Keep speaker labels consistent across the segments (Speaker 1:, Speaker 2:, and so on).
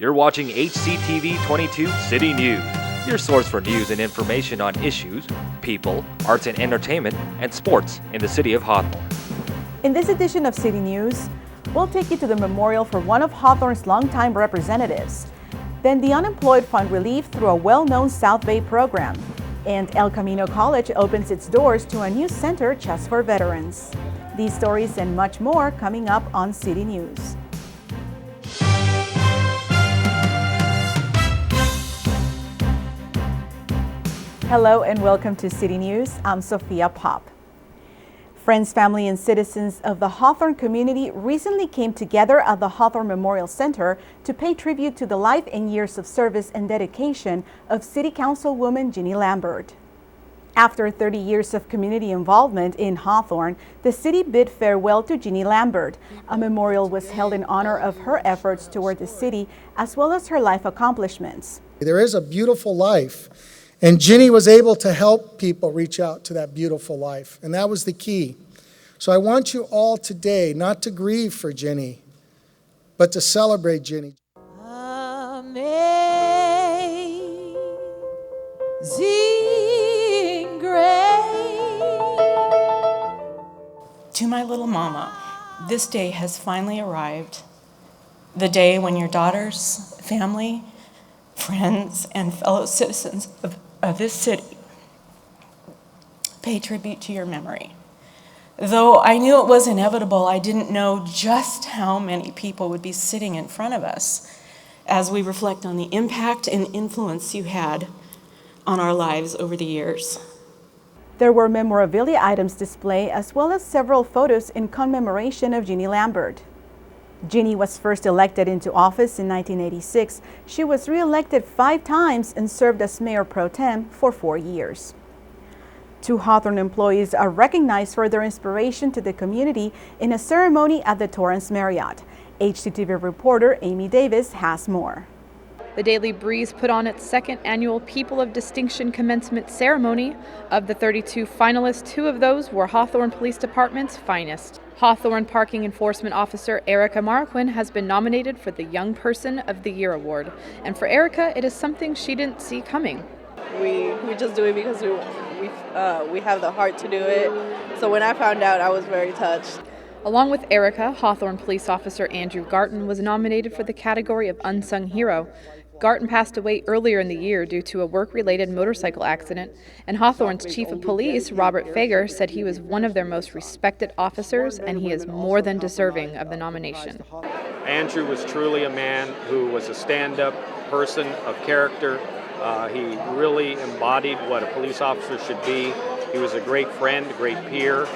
Speaker 1: You're watching HCTV 22 City News, your source for news and information on issues, people, arts and entertainment, and sports in the city of Hawthorne.
Speaker 2: In this edition of City News, we'll take you to the memorial for one of Hawthorne's longtime representatives, then the Unemployed Fund relief through a well-known South Bay program, and El Camino College opens its doors to a new center just for veterans. These stories and much more coming up on City News. Hello and welcome to City News. I'm Sophia Pop. Friends, family, and citizens of the Hawthorne community recently came together at the Hawthorne Memorial Center to pay tribute to the life and years of service and dedication of City Councilwoman Jeannie Lambert. After 30 years of community involvement in Hawthorne, the city bid farewell to Jeannie Lambert. A memorial was held in honor of her efforts toward the city as well as her life accomplishments.
Speaker 3: There is a beautiful life. And Jeannie was able to help people reach out to that beautiful life, and that was the key. So I want you all today not to grieve for Jeannie, but to celebrate Jeannie.
Speaker 4: Amazing grace.
Speaker 5: To my little mama, this day has finally arrived. The day when your daughters, family, friends, and fellow citizens of this city pay tribute to your memory. Though I knew it was inevitable, I didn't know just how many people would be sitting in front of us as we reflect on the impact and influence you had on our lives over the years.
Speaker 2: There were memorabilia items displayed as well as several photos in commemoration of Jeannie Lambert. Jeannie was first elected into office in 1986. She was re-elected 5 times and served as mayor pro tem for 4 years. 2 Hawthorne employees are recognized for their inspiration to the community in a ceremony at the Torrance Marriott. HCTV reporter Amy Davis has more.
Speaker 6: The Daily Breeze put on its second annual People of Distinction commencement ceremony. Of the 32 finalists, 2 of those were Hawthorne Police Department's finest. Hawthorne Parking Enforcement Officer Erica Marquin has been nominated for the Young Person of the Year award. And for Erica, it is something she didn't see coming.
Speaker 7: We just do it because we have the heart to do it. So when I found out, I was very touched.
Speaker 6: Along with Erica, Hawthorne Police Officer Andrew Garton was nominated for the category of Unsung Hero. Garton passed away earlier in the year due to a work-related motorcycle accident, and Hawthorne's Chief of Police, Robert Fager, said he was one of their most respected officers, and he is more than deserving of the nomination.
Speaker 8: Andrew was truly a man who was a stand-up person of character. He really embodied what a police officer should be. He was a great friend, a great peer.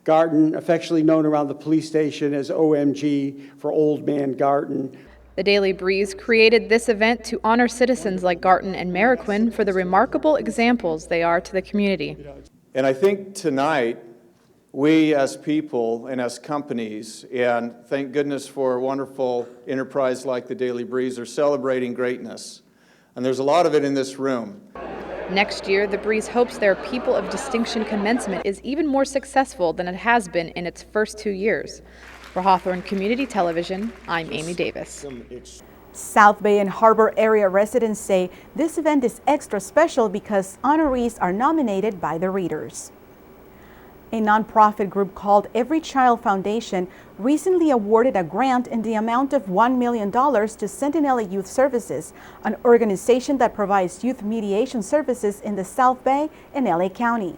Speaker 9: Garton, affectionately known around the police station as OMG for Old Man Garton.
Speaker 6: The Daily Breeze created this event to honor citizens like Garton and Marquin for the remarkable examples they are to the community.
Speaker 10: And I think tonight, we as people and as companies, and thank goodness for a wonderful enterprise like the Daily Breeze, are celebrating greatness. And there's a lot of it in this room.
Speaker 6: Next year, the Breeze hopes their People of Distinction commencement is even more successful than it has been in its first 2 years. For Hawthorne Community Television, I'm Amy Davis.
Speaker 2: South Bay and Harbor area residents say this event is extra special because honorees are nominated by the readers. A nonprofit group called Every Child Foundation recently awarded a grant in the amount of $1 million to Centinela Youth Services, an organization that provides youth mediation services in the South Bay and LA County.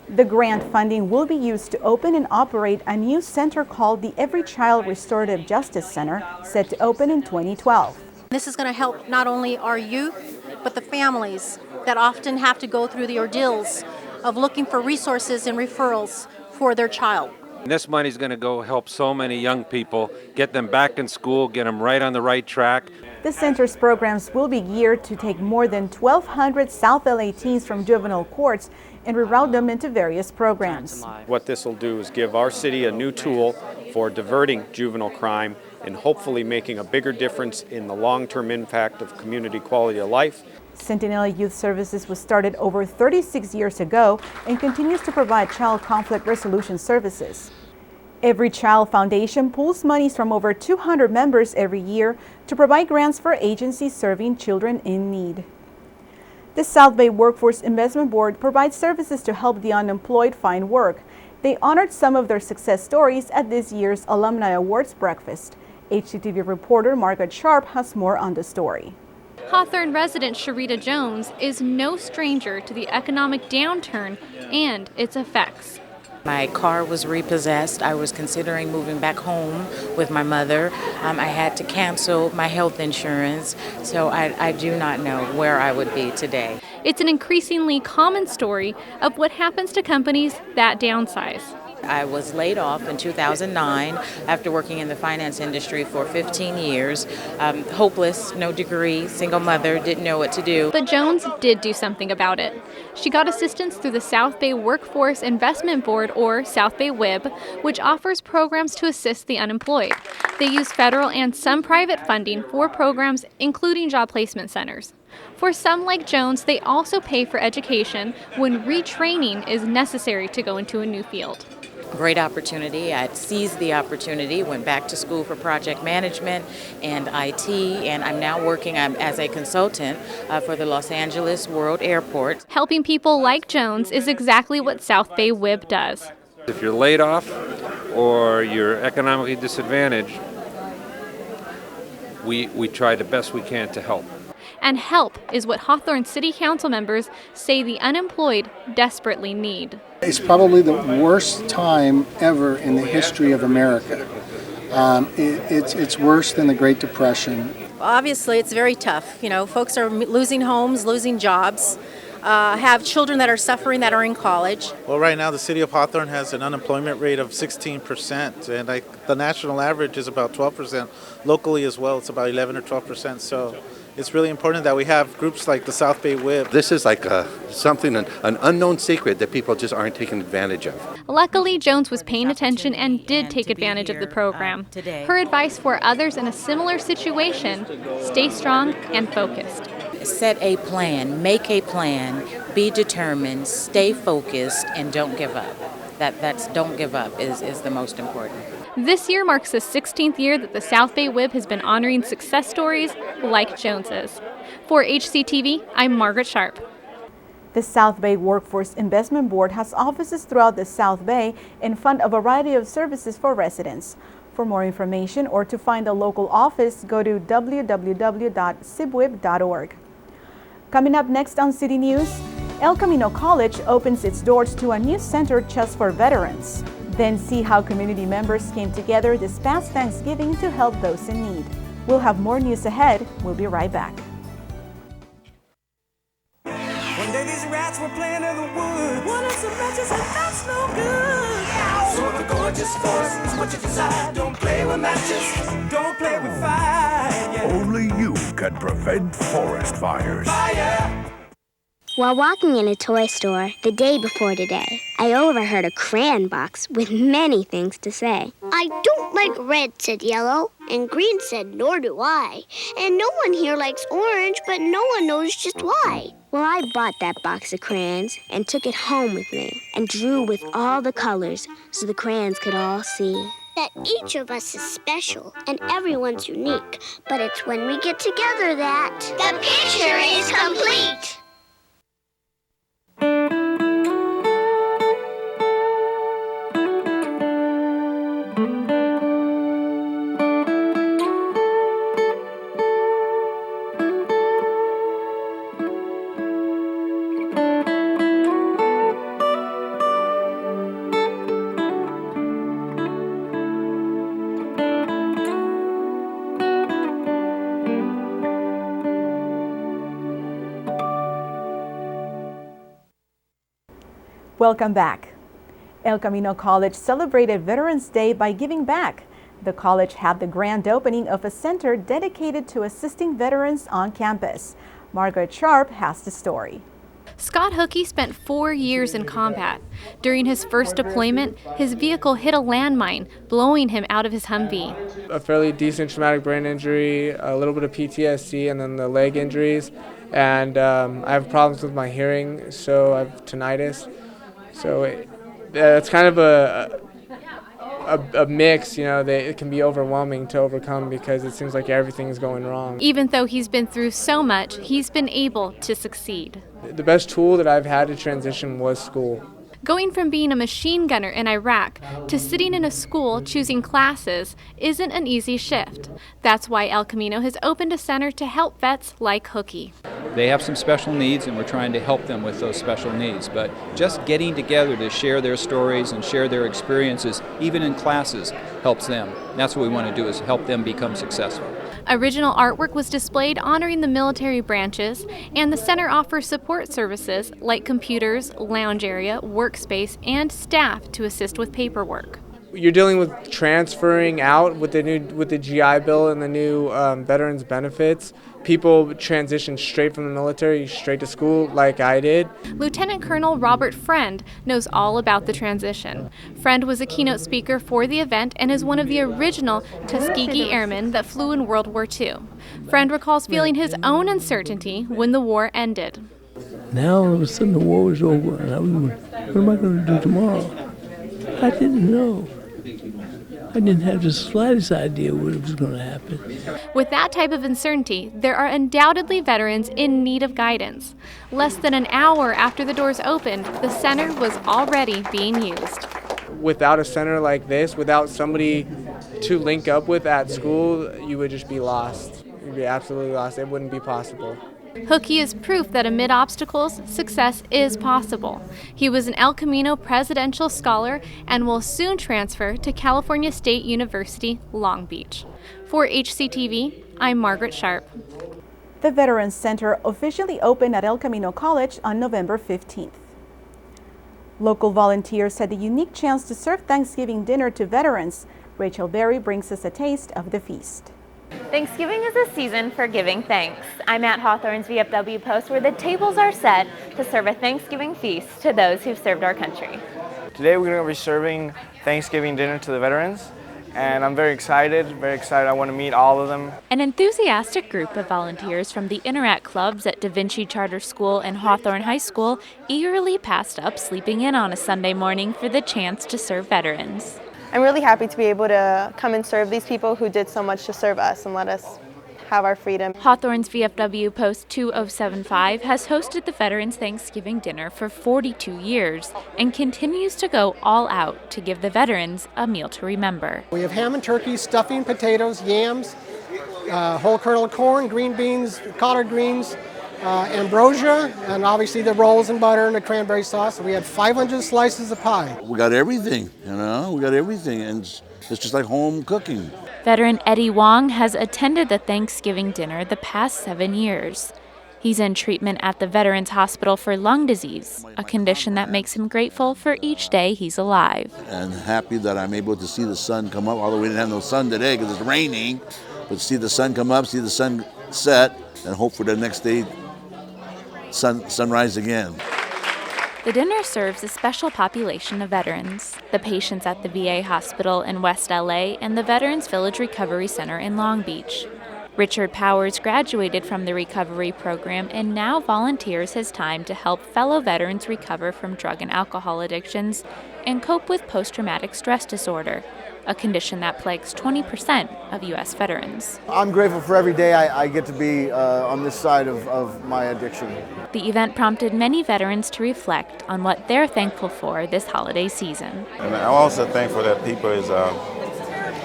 Speaker 2: The grant funding will be used to open and operate a new center called the Every Child Restorative Justice Center, set to open in 2012.
Speaker 11: This is going to help not only our youth, but the families that often have to go through the ordeals of looking for resources and referrals for their child.
Speaker 12: This money is going to go help so many young people, get them back in school, get them right on the right track.
Speaker 2: The center's programs will be geared to take more than 1,200 South LA teens from juvenile courts and reroute them into various programs.
Speaker 8: What this will do is give our city a new tool for diverting juvenile crime and hopefully making a bigger difference in the long-term impact of community quality of life.
Speaker 2: Centinela Youth Services was started over 36 years ago and continues to provide child conflict resolution services. Every Child Foundation pulls monies from over 200 members every year to provide grants for agencies serving children in need. The South Bay Workforce Investment Board provides services to help the unemployed find work. They honored some of their success stories at this year's Alumni Awards breakfast. HCTV reporter Margaret Sharp has more on the story.
Speaker 4: Hawthorne resident Sharita Jones is no stranger to the economic downturn and its effects.
Speaker 13: My car was repossessed. I was considering moving back home with my mother. I had to cancel my health insurance, so I do not know where I would be today.
Speaker 4: It's an increasingly common story of what happens to companies that downsize.
Speaker 13: I was laid off in 2009 after working in the finance industry for 15 years. Hopeless, no degree, single mother, didn't know what to do.
Speaker 4: But Jones did do something about it. She got assistance through the South Bay Workforce Investment Board, or South Bay WIB, which offers programs to assist the unemployed. They use federal and some private funding for programs, including job placement centers. For some like Jones, they also pay for education when retraining is necessary to go into a new field.
Speaker 13: Great opportunity. I seized the opportunity, went back to school for project management and IT, and I'm now working as a consultant for the Los Angeles World Airport.
Speaker 4: Helping people like Jones is exactly what South Bay WIB does.
Speaker 12: If you're laid off or you're economically disadvantaged, we try the best we can to help.
Speaker 4: And help is what Hawthorne City Council members say the unemployed desperately need.
Speaker 14: It's probably the worst time ever in the history of America. It's worse than the Great Depression.
Speaker 11: Obviously, it's very tough. You know, folks are losing homes, losing jobs, have children that are suffering that are in college.
Speaker 15: Well, right now the city of Hawthorne has an unemployment rate of 16%, and the national average is about 12%. Locally as well, it's about 11 or 12%. So it's really important that we have groups like the South Bay WIB.
Speaker 16: This is like an unknown secret that people just aren't taking advantage of.
Speaker 4: Luckily, Jones was paying attention and did take advantage of the program. Her advice for others in a similar situation: stay strong and focused.
Speaker 13: Set a plan, make a plan, be determined, stay focused, and don't give up. That's don't give up is the most important.
Speaker 4: This year marks the 16th year that the South Bay WIB has been honoring success stories like Jones's. For HCTV, I'm Margaret Sharp.
Speaker 2: The South Bay Workforce Investment Board has offices throughout the South Bay and fund a variety of services for residents. For more information or to find a local office, go to www.cibwib.org. Coming up next on City News, El Camino College opens its doors to a new center just for veterans. Then see how community members came together this past Thanksgiving to help those in need. We'll have more news ahead. We'll be right back.
Speaker 17: One day these rats were playing in the woods. Wanted some matches and that's no good. So the gorgeous force is what you decide. Don't play with matches. Don't play with fire. Yeah.
Speaker 18: Only you can prevent forest fires.
Speaker 17: Fire.
Speaker 19: While walking in a toy store the day before today, I overheard a crayon box with many things to say.
Speaker 20: I don't like red, said yellow, and green said, nor do I. And no one here likes orange, but no one knows just why.
Speaker 19: Well, I bought that box of crayons and took it home with me and drew with all the colors so the crayons could all see
Speaker 20: that each of us is special and everyone's unique. But it's when we get together that the picture is complete.
Speaker 2: Welcome back. El Camino College celebrated Veterans Day by giving back. The college had the grand opening of a center dedicated to assisting veterans on campus. Margaret Sharp has the story.
Speaker 4: Scott Hookey spent 4 years in combat. During his first deployment, his vehicle hit a landmine, blowing him out of his Humvee.
Speaker 21: A fairly decent traumatic brain injury, a little bit of PTSD, and then the leg injuries. And I have problems with my hearing, so I have tinnitus. So it's kind of a a mix, it can be overwhelming to overcome because it seems like everything's going wrong.
Speaker 4: Even though he's been through so much, he's been able to succeed.
Speaker 21: The best tool that I've had to transition was school.
Speaker 4: Going from being a machine gunner in Iraq to sitting in a school choosing classes isn't an easy shift. That's why El Camino has opened a center to help vets like Hookie.
Speaker 1: They have some special needs, and we're trying to help them with those special needs. But just getting together to share their stories and share their experiences, even in classes, helps them. And that's what we want to do, is help them become successful.
Speaker 4: Original artwork was displayed honoring the military branches, and the center offers support services like computers, lounge area, workspace, and staff to assist with paperwork.
Speaker 21: You're dealing with transferring out with the GI Bill and the new veterans benefits. People transition straight from the military straight to school like I did.
Speaker 4: Lieutenant Colonel Robert Friend knows all about the transition. Friend was a keynote speaker for the event and is one of the original Tuskegee Airmen that flew in World War II. Friend recalls feeling his own uncertainty when the war ended.
Speaker 22: Now all of a sudden the war was over, and what am I going to do tomorrow? I didn't know. I didn't have the slightest idea what was going to happen.
Speaker 4: With that type of uncertainty, there are undoubtedly veterans in need of guidance. Less than an hour after the doors opened, the center was already being used.
Speaker 21: Without a center like this, without somebody to link up with at school, you would just be lost. You'd be absolutely lost. It wouldn't be possible.
Speaker 4: Hookie is proof that amid obstacles, success is possible. He was an El Camino Presidential Scholar and will soon transfer to California State University, Long Beach. For HCTV, I'm Margaret Sharp.
Speaker 2: The Veterans Center officially opened at El Camino College on November 15th. Local volunteers had the unique chance to serve Thanksgiving dinner to veterans. Rachel Berry brings us a taste of the feast.
Speaker 23: Thanksgiving is a season for giving thanks. I'm at Hawthorne's VFW post where the tables are set to serve a Thanksgiving feast to those who've served our country.
Speaker 24: Today we're going to be serving Thanksgiving dinner to the veterans, and I'm very excited. I want to meet all of them.
Speaker 23: An enthusiastic group of volunteers from the Interact clubs at Da Vinci Charter School and Hawthorne High School eagerly passed up sleeping in on a Sunday morning for the chance to serve veterans.
Speaker 25: I'm really happy to be able to come and serve these people who did so much to serve us and let us have our freedom.
Speaker 23: Hawthorne's VFW Post 2075 has hosted the Veterans Thanksgiving Dinner for 42 years and continues to go all out to give the veterans a meal to remember.
Speaker 26: We have ham and turkey, stuffing, potatoes, yams, whole kernel of corn, green beans, collard greens, ambrosia, and obviously the rolls and butter and the cranberry sauce. We had 500 slices of pie.
Speaker 27: We got everything, we got everything, and it's just like home cooking.
Speaker 23: Veteran Eddie Wong has attended the Thanksgiving dinner the past 7 years. He's in treatment at the Veterans Hospital for lung disease, a condition that makes him grateful for each day he's alive.
Speaker 27: And happy that I'm able to see the sun come up, although we didn't have no sun today because it's raining, but see the sun come up, see the sun set, and hope for the next day sunrise again.
Speaker 23: The dinner serves a special population of veterans, the patients at the VA hospital in West LA and the Veterans Village Recovery Center in Long Beach. Richard Powers graduated from the recovery program and now volunteers his time to help fellow veterans recover from drug and alcohol addictions and cope with post-traumatic stress disorder, a condition that plagues 20% of U.S. veterans.
Speaker 28: I'm grateful for every day I get to be on this side of my addiction.
Speaker 23: The event prompted many veterans to reflect on what they're thankful for this holiday season.
Speaker 29: And I'm also thankful that people is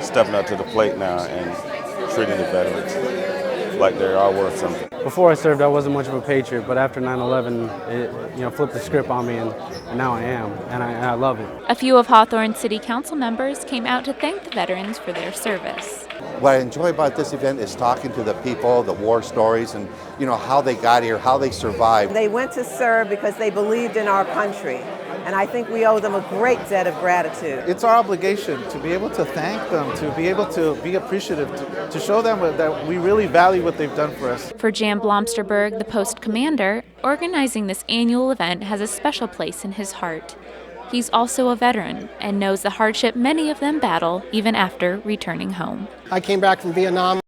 Speaker 29: stepping up to the plate now and treating the veterans like they are worth something.
Speaker 30: Before I served, I wasn't much of a patriot, but after 9/11, it flipped the script on me, and now I am, and I love it.
Speaker 23: A few of Hawthorne City Council members came out to thank the veterans for their service.
Speaker 31: What I enjoy about this event is talking to the people, the war stories, and how they got here, how they survived.
Speaker 32: They went to serve because they believed in our country, and I think we owe them a great debt of gratitude.
Speaker 15: It's our obligation to be able to thank them, to be able to be appreciative, to show them that we really value what they've done for us.
Speaker 23: For Jan Blomsterberg, the post commander, organizing this annual event has a special place in his heart. He's also a veteran and knows the hardship many of them battle even after returning home.
Speaker 26: I came back from Vietnam.